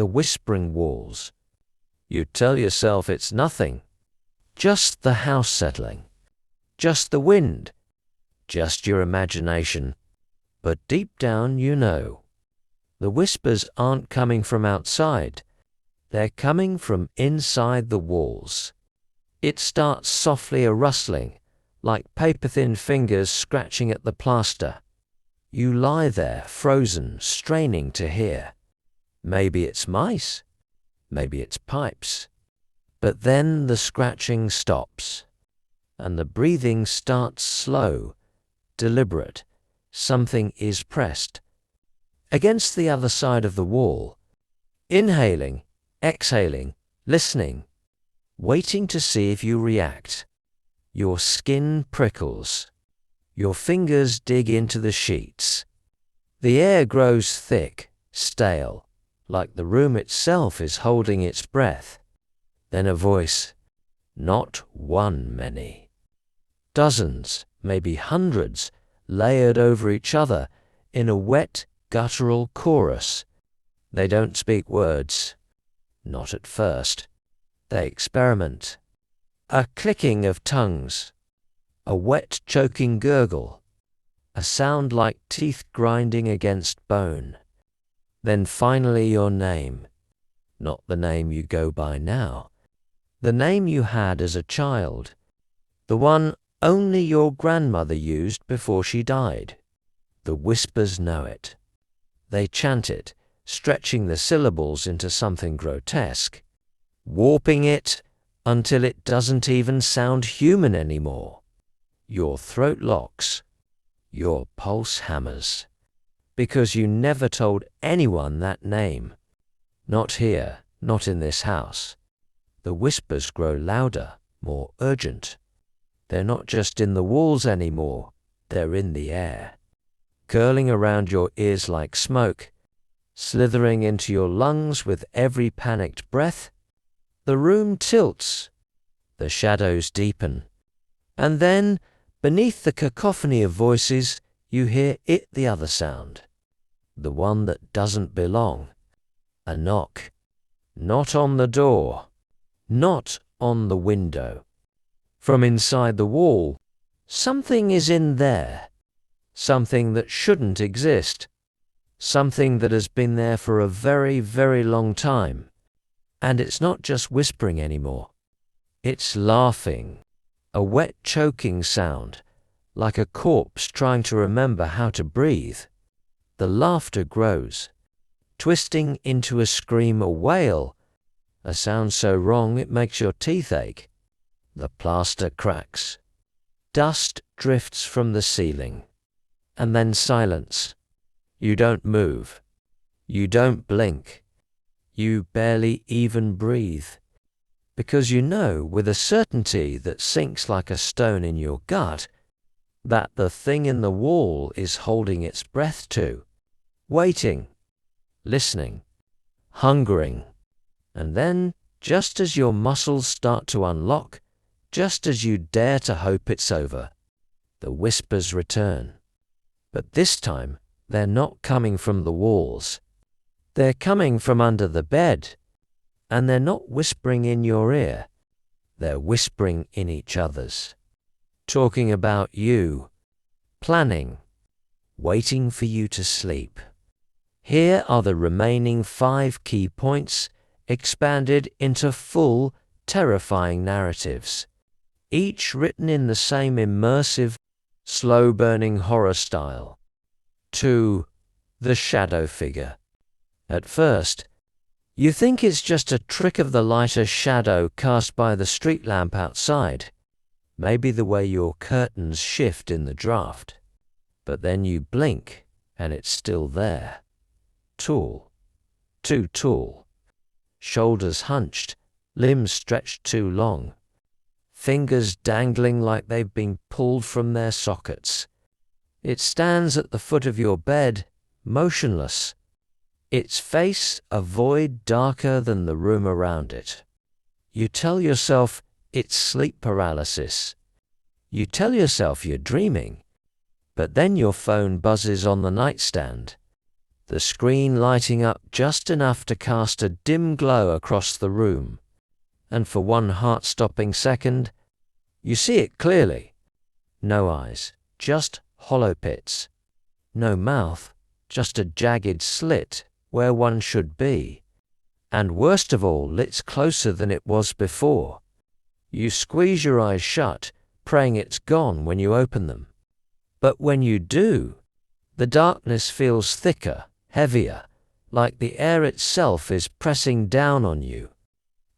the whispering walls. You tell yourself it's nothing, just the house settling, just the wind, just your imagination. But deep down you know, the whispers aren't coming from outside, they're coming from inside the walls. It starts softly a-rustling, like paper-thin fingers scratching at the plaster. You lie there, frozen, straining to hear. Maybe it's mice, maybe it's pipes. But then the scratching stops, and the breathing starts slow, deliberate. Something is pressed against the other side of the wall. Inhaling, exhaling, listening, waiting to see if you react. Your skin prickles. Your fingers dig into the sheets. The air grows thick, stale, like the room itself is holding its breath. Then a voice, not one, many. Dozens, maybe hundreds, layered over each other in a wet, guttural chorus. They don't speak words. Not at first. They experiment. A clicking of tongues. A wet, choking gurgle. A sound like teeth grinding against bone. Then finally your name. Not the name you go by now. The name you had as a child. The one only your grandmother used before she died. The whispers know it. They chant it, stretching the syllables into something grotesque, warping it until it doesn't even sound human anymore. Your throat locks, your pulse hammers, because you never told anyone that name. Not here, not in this house. The whispers grow louder, more urgent. They're not just in the walls anymore, they're in the air, curling around your ears like smoke, slithering into your lungs with every panicked breath. The room tilts, the shadows deepen, and then, beneath the cacophony of voices, you hear the other sound, the one that doesn't belong. A knock, not on the door, not on the window. From inside the wall, something is in there, something that shouldn't exist, something that has been there for a very, very long time. And it's not just whispering anymore. It's laughing, a wet, choking sound, like a corpse trying to remember how to breathe. The laughter grows, twisting into a scream, a wail, a sound so wrong it makes your teeth ache. The plaster cracks. Dust drifts from the ceiling. And then silence. You don't move. You don't blink. You barely even breathe. Because you know with a certainty that sinks like a stone in your gut that the thing in the wall is holding its breath too, waiting, listening, hungering. And then, just as your muscles start to unlock, just as you dare to hope it's over, the whispers return. But this time, they're not coming from the walls. They're coming from under the bed. And they're not whispering in your ear. They're whispering in each other's. Talking about you. Planning. Waiting for you to sleep. Here are the remaining 5 key points, expanded into full, terrifying narratives, each written in the same immersive, slow-burning horror style. 2. The shadow figure. At first, you think it's just a trick of the lighter shadow cast by the street lamp outside, maybe the way your curtains shift in the draft. But then you blink, and it's still there. Tall. Too tall. Shoulders hunched, limbs stretched too long. Fingers dangling like they've been pulled from their sockets. It stands at the foot of your bed, motionless. Its face a void darker than the room around it. You tell yourself it's sleep paralysis. You tell yourself you're dreaming. But then your phone buzzes on the nightstand. the screen lighting up just enough to cast a dim glow across the room, and for one heart-stopping second, you see it clearly. No eyes, just hollow pits. No mouth, just a jagged slit where one should be. And worst of all, it's closer than it was before. You squeeze your eyes shut, praying it's gone when you open them. But when you do, the darkness feels thicker, heavier, like the air itself is pressing down on you.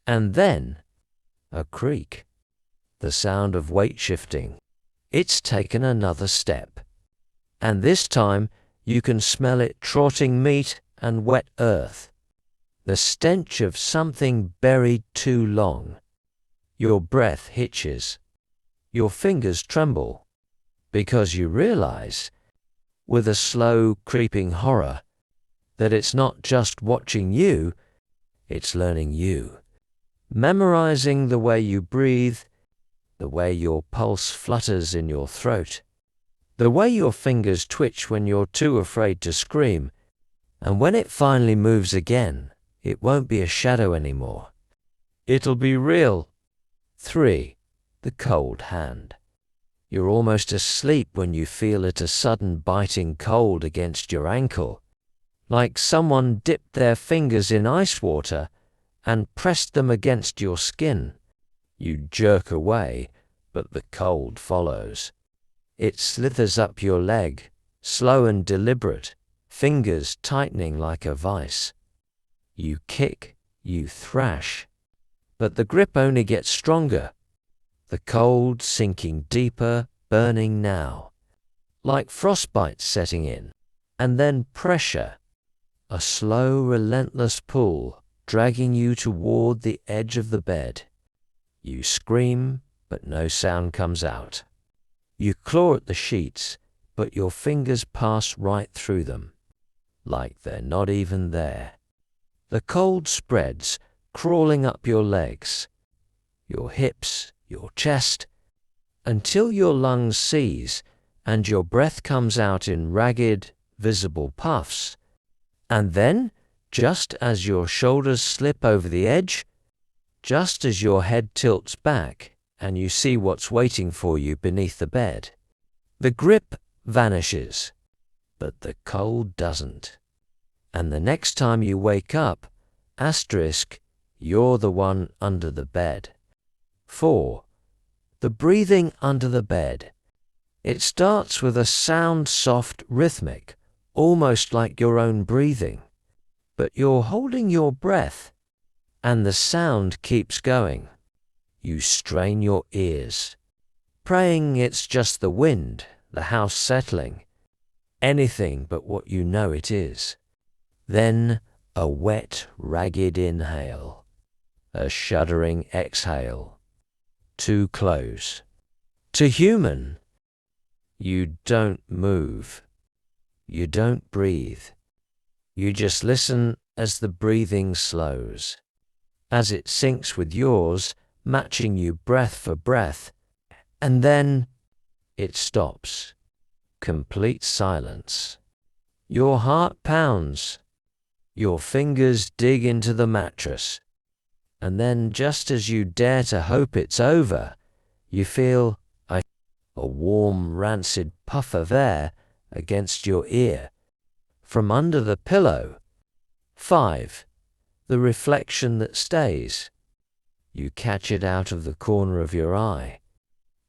And then, a creak. The sound of weight shifting. It's taken another step. And this time, you can smell it trotting meat and wet earth. The stench of something buried too long. Your breath hitches. Your fingers tremble. Because you realize, with a slow, creeping horror, that it's not just watching you, it's learning you. Memorizing the way you breathe, the way your pulse flutters in your throat, the way your fingers twitch when you're too afraid to scream, and when it finally moves again, it won't be a shadow anymore. It'll be real. 3. The cold hand. You're almost asleep when you feel it, a sudden biting cold against your ankle, like someone dipped their fingers in ice water and pressed them against your skin. You jerk away, but the cold follows. It slithers up your leg, slow and deliberate, fingers tightening like a vice. You kick, you thrash, but the grip only gets stronger. The cold sinking deeper, burning now, like frostbite setting in, and then pressure, a slow, relentless pull, dragging you toward the edge of the bed. You scream, but no sound comes out. You claw at the sheets, but your fingers pass right through them, like they're not even there. The cold spreads, crawling up your legs, your hips, your chest, until your lungs seize and your breath comes out in ragged, visible puffs. And then, just as your shoulders slip over the edge, just as your head tilts back and you see what's waiting for you beneath the bed, the grip vanishes, but the cold doesn't. And the next time you wake up, you're the one under the bed. 4. The breathing under the bed. It starts with a sound, soft, rhythmic, almost like your own breathing. But you're holding your breath, and the sound keeps going. You strain your ears, praying it's just the wind, the house settling, anything but what you know it is. Then a wet, ragged inhale, a shuddering exhale. Too close. Too human. You don't move. You don't breathe. You just listen as the breathing slows, as it syncs with yours, matching you breath for breath, and then it stops. Complete silence. Your heart pounds. Your fingers dig into the mattress. And then, just as you dare to hope it's over, you feel a warm, rancid puff of air against your ear, from under the pillow. 5. The reflection that stays. You catch it out of the corner of your eye.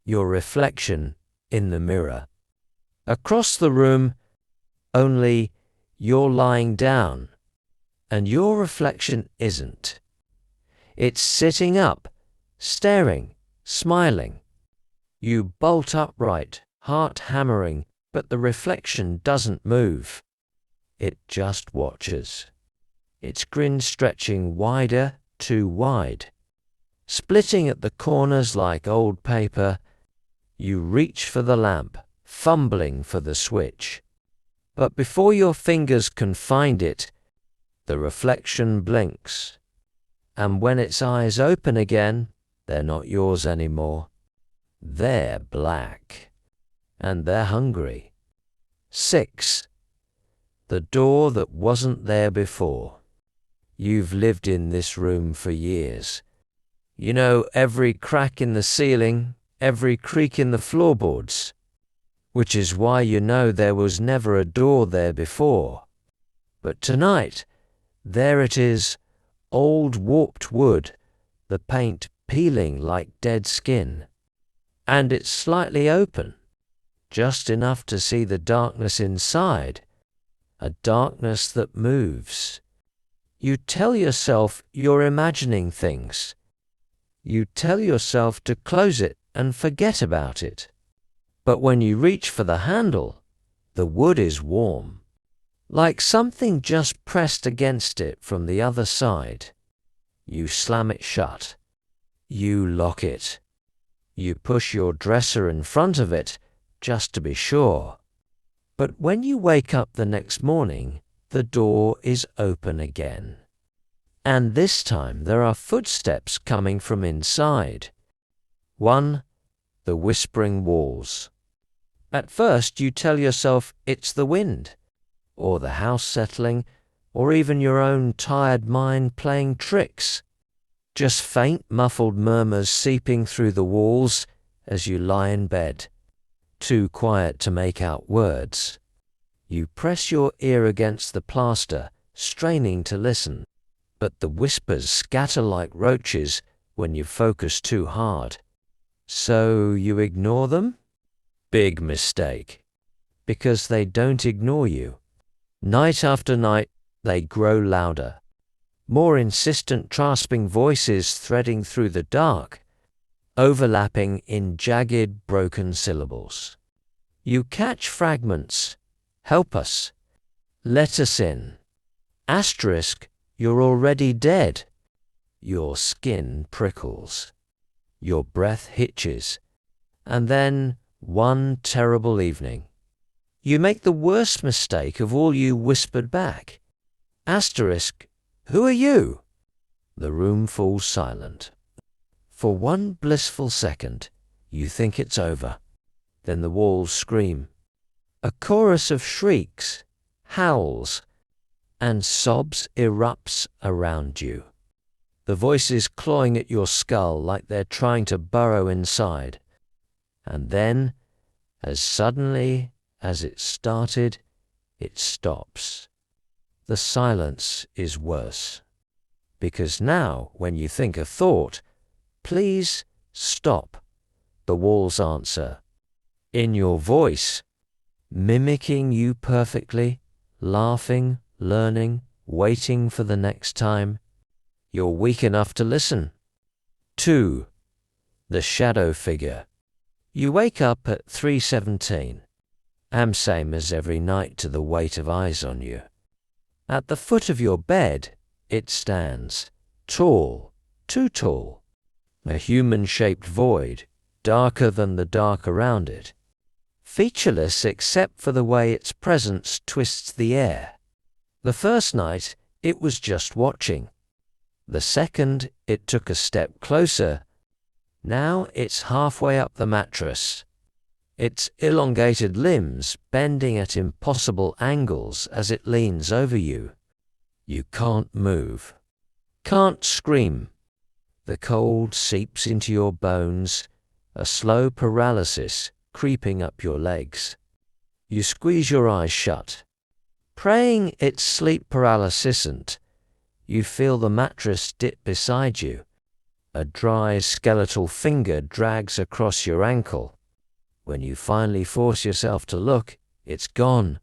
Your reflection in the mirror. Across the room, only you're lying down, and your reflection isn't. It's sitting up, staring, smiling. You bolt upright, heart hammering, but the reflection doesn't move. It just watches. Its grin stretching wider, too wide. Splitting at the corners like old paper, you reach for the lamp, fumbling for the switch. But before your fingers can find it, the reflection blinks. And when its eyes open again, they're not yours anymore. They're black. And they're hungry. 6. The door that wasn't there before. You've lived in this room for years. You know every crack in the ceiling, every creak in the floorboards, which is why you know there was never a door there before. But tonight, there it is, old warped wood, the paint peeling like dead skin. And it's slightly open, just enough to see the darkness inside, a darkness that moves. You tell yourself you're imagining things. You tell yourself to close it and forget about it. But when you reach for the handle, the wood is warm, like something just pressed against it from the other side. You slam it shut. You lock it. You push your dresser in front of it, just to be sure. But when you wake up the next morning, the door is open again. And this time there are footsteps coming from inside. 1. The whispering walls. At first you tell yourself it's the wind, or the house settling, or even your own tired mind playing tricks. Just faint muffled murmurs seeping through the walls as you lie in bed, too quiet to make out words. You press your ear against the plaster, straining to listen, but the whispers scatter like roaches when you focus too hard. So you ignore them? Big mistake, because they don't ignore you. Night after night, they grow louder. More insistent trasping voices threading through the dark, overlapping in jagged, broken syllables. You catch fragments. Help us. Let us in. Asterisk, you're already dead. Your skin prickles. Your breath hitches. And then, one terrible evening, you make the worst mistake of all you whispered back. Asterisk, who are you? The room falls silent. For one blissful second, you think it's over. Then the walls scream. A chorus of shrieks, howls, and sobs erupts around you. The voices clawing at your skull like they're trying to burrow inside. And then, as suddenly as it started, it stops. The silence is worse. Because now, when you think a thought, please stop, the walls answer. In your voice, mimicking you perfectly, laughing, learning, waiting for the next time. You're weak enough to listen. 2. The shadow figure. You wake up at 3:17. Same as every night to the weight of eyes on you. At the foot of your bed, it stands, tall, too tall, a human-shaped void, darker than the dark around it, featureless except for the way its presence twists the air. The first night, it was just watching. The second, it took a step closer. Now it's halfway up the mattress. Its elongated limbs bending at impossible angles as it leans over you. You can't move. Can't scream. The cold seeps into your bones, a slow paralysis creeping up your legs. You squeeze your eyes shut. Praying it's sleep paralysis, and you feel the mattress dip beside you. A dry skeletal finger drags across your ankle. When you finally force yourself to look, it's gone.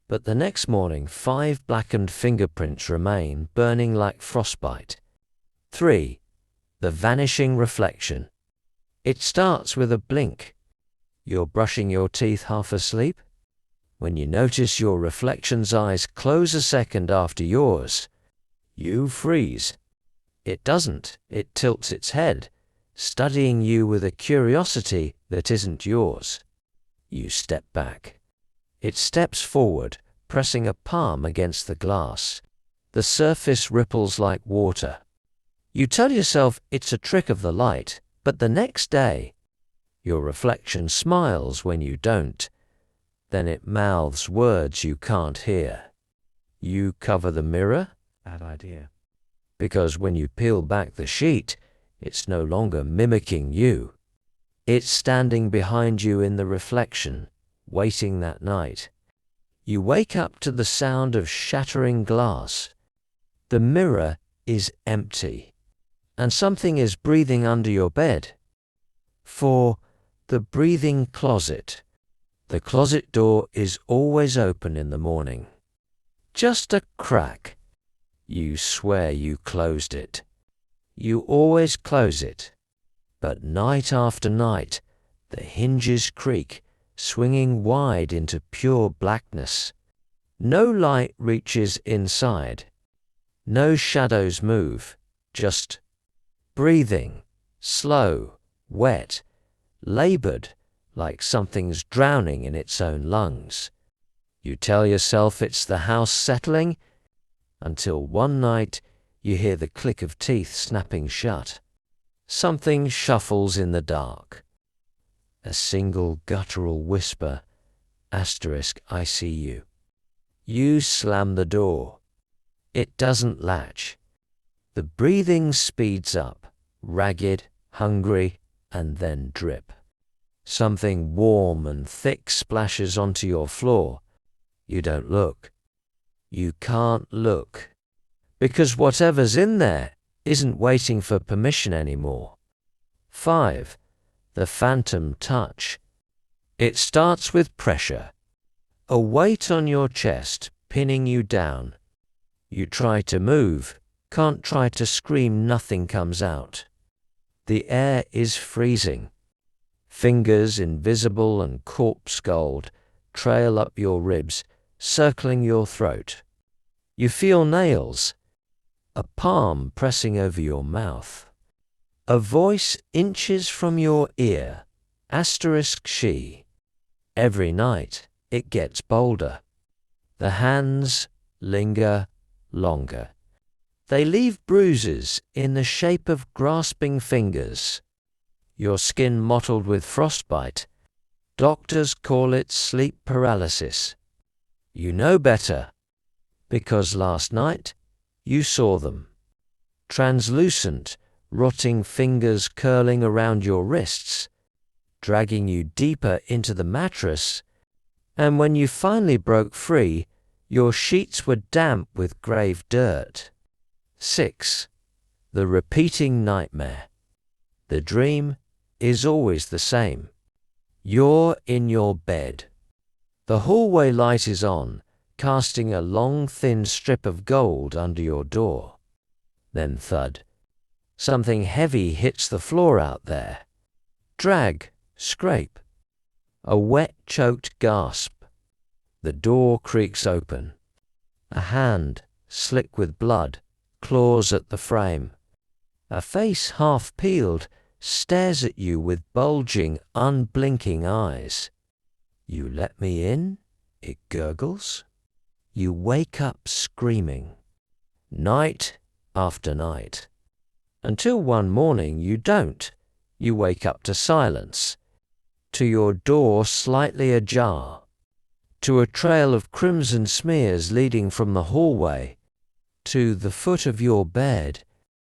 But the next morning, 5 blackened fingerprints remain, burning like frostbite. 3. The vanishing reflection. It starts with a blink. You're brushing your teeth half asleep. When you notice your reflection's eyes close a second after yours, you freeze. It doesn't. It tilts its head, studying you with a curiosity that isn't yours. You step back. It steps forward, pressing a palm against the glass. The surface ripples like water. You tell yourself it's a trick of the light, but the next day, your reflection smiles when you don't. Then it mouths words you can't hear. You cover the mirror? Bad idea. Because when you peel back the sheet, it's no longer mimicking you. It's standing behind you in the reflection, waiting that night. You wake up to the sound of shattering glass. The mirror is empty, and something is breathing under your bed. 4. The breathing closet. The closet door is always open in the morning. Just a crack. You swear you closed it. You always close it. But night after night, the hinges creak, swinging wide into pure blackness. No light reaches inside. No shadows move, just breathing, slow, wet, labored, like something's drowning in its own lungs. You tell yourself it's the house settling, until one night you hear the click of teeth snapping shut. Something shuffles in the dark. A single guttural whisper, *I see you. You slam the door. It doesn't latch. The breathing speeds up, ragged, hungry, and then drip. Something warm and thick splashes onto your floor. You don't look. You can't look. Because whatever's in there isn't waiting for permission anymore. 5. The phantom touch. It starts with pressure. A weight on your chest, pinning you down. You try to move, can't try to scream, nothing comes out. The air is freezing. Fingers, invisible and corpse gold, trail up your ribs, circling your throat. You feel nails, a palm pressing over your mouth. A voice inches from your ear, *she. Every night it gets bolder. The hands linger longer. They leave bruises in the shape of grasping fingers. Your skin mottled with frostbite. Doctors call it sleep paralysis. You know better, because last night you saw them. Translucent, rotting fingers curling around your wrists, dragging you deeper into the mattress, and when you finally broke free, your sheets were damp with grave dirt. 6. The repeating nightmare. The dream is always the same. You're in your bed. The hallway light is on, casting a long thin strip of gold under your door. Then thud. Something heavy hits the floor out there. Drag, scrape. A wet, choked gasp. The door creaks open. A hand, slick with blood, claws at the frame. A face half peeled stares at you with bulging, unblinking eyes. You let me in? It gurgles. You wake up screaming. Night after night. Until one morning you don't. You wake up to silence. To your door slightly ajar. To a trail of crimson smears leading from the hallway. To the foot of your bed,